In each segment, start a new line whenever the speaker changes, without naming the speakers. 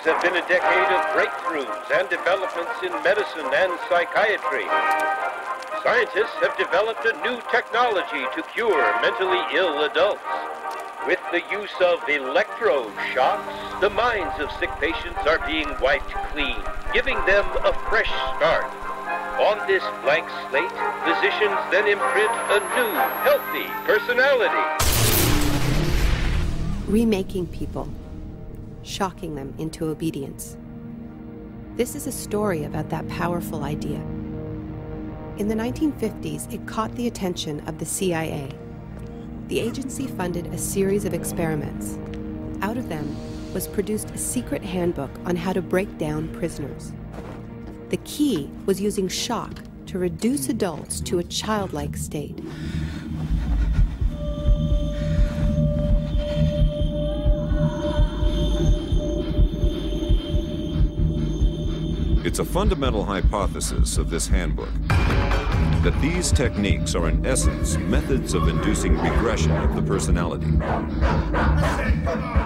have been a decade of breakthroughs and developments in medicine and psychiatry. Scientists have developed a new technology to cure mentally ill adults. With the use of electroshocks, the minds of sick patients are being wiped clean, giving them a fresh start. On this blank slate, physicians then imprint a new, healthy personality.
Remaking people, shocking them into obedience. This is a story about that powerful idea. In the 1950s, it caught the attention of the CIA. The agency funded a series of experiments. Out of them was produced a secret handbook on how to break down prisoners. The key was using shock to reduce adults to a childlike state.
It's a fundamental hypothesis of this handbook that these techniques are in essence methods of inducing regression of the personality.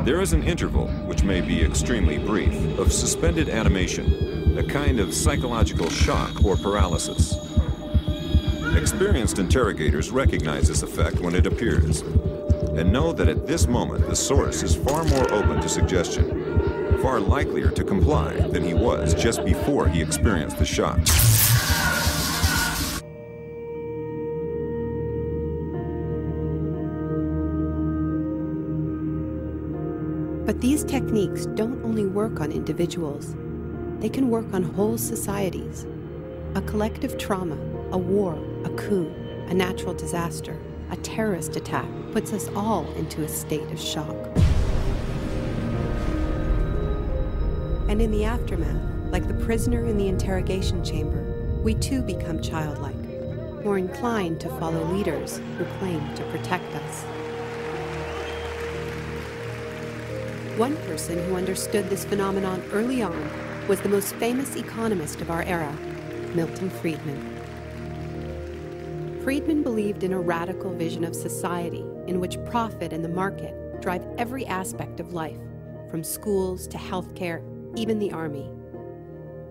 There is an interval, which may be extremely brief, of suspended animation, a kind of psychological shock or paralysis. Experienced interrogators recognize this effect when it appears and know that at this moment the source is far more open to suggestion, far likelier to comply than he was just before he experienced the shock.
But these techniques don't only work on individuals. They can work on whole societies. A collective trauma, a war, a coup, a natural disaster, a terrorist attack puts us all into a state of shock. And in the aftermath, like the prisoner in the interrogation chamber, we too become childlike, more inclined to follow leaders who claim to protect us. One person who understood this phenomenon early on was the most famous economist of our era, Milton Friedman. Friedman believed in a radical vision of society in which profit and the market drive every aspect of life, from schools to healthcare, even the army.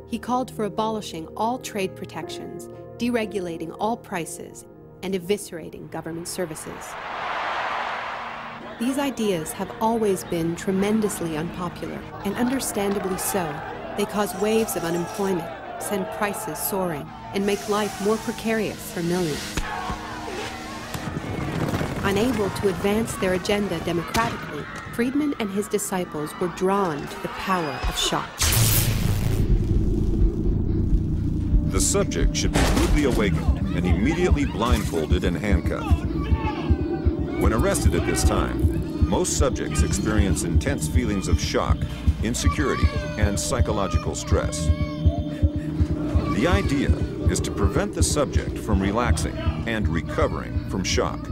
He called for abolishing all trade protections, deregulating all prices, and eviscerating government services. These ideas have always been tremendously unpopular, and understandably so. They cause waves of unemployment, send prices soaring, and make life more precarious for millions. Unable to advance their agenda democratically, Friedman and his disciples were drawn to the power of shock.
The subject should be rudely awakened and immediately blindfolded and handcuffed. When arrested at this time, most subjects experience intense feelings of shock, insecurity, and psychological stress. The idea is to prevent the subject from relaxing and recovering from shock.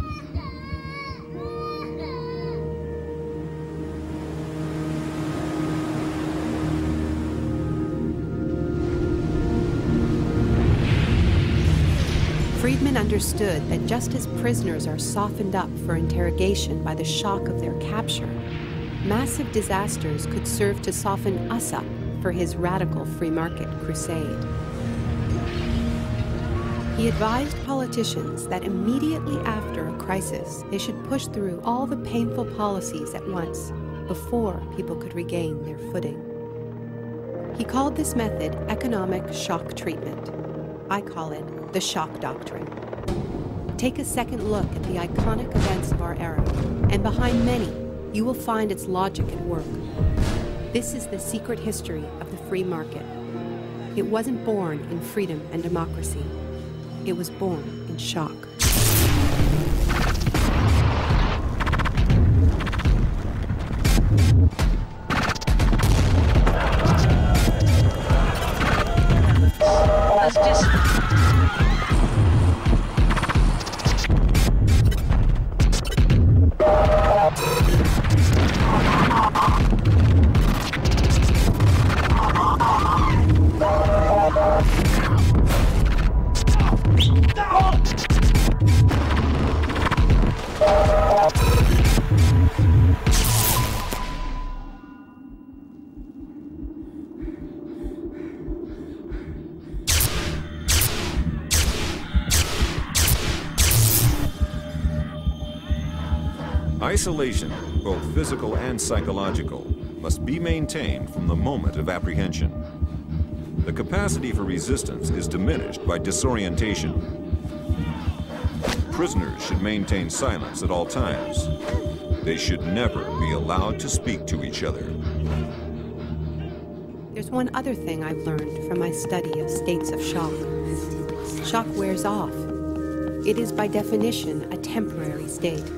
Friedman understood that just as prisoners are softened up for interrogation by the shock of their capture, massive disasters could serve to soften us up for his radical free market crusade. He advised politicians that immediately after a crisis, they should push through all the painful policies at once before people could regain their footing. He called this method economic shock treatment. I call it the shock doctrine. Take a second look at the iconic events of our era, and behind many, you will find its logic at work. This is the secret history of the free market. It wasn't born in freedom and democracy. It was born in shock.
Isolation, both physical and psychological, must be maintained from the moment of apprehension. The capacity for resistance is diminished by disorientation. Prisoners should maintain silence at all times. They should never be allowed to speak to each other.
There's one other thing I've learned from my study of states of shock. Shock wears off. It is by definition a temporary state.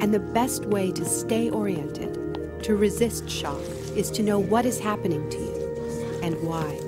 And the best way to stay oriented, to resist shock, is to know what is happening to you and why.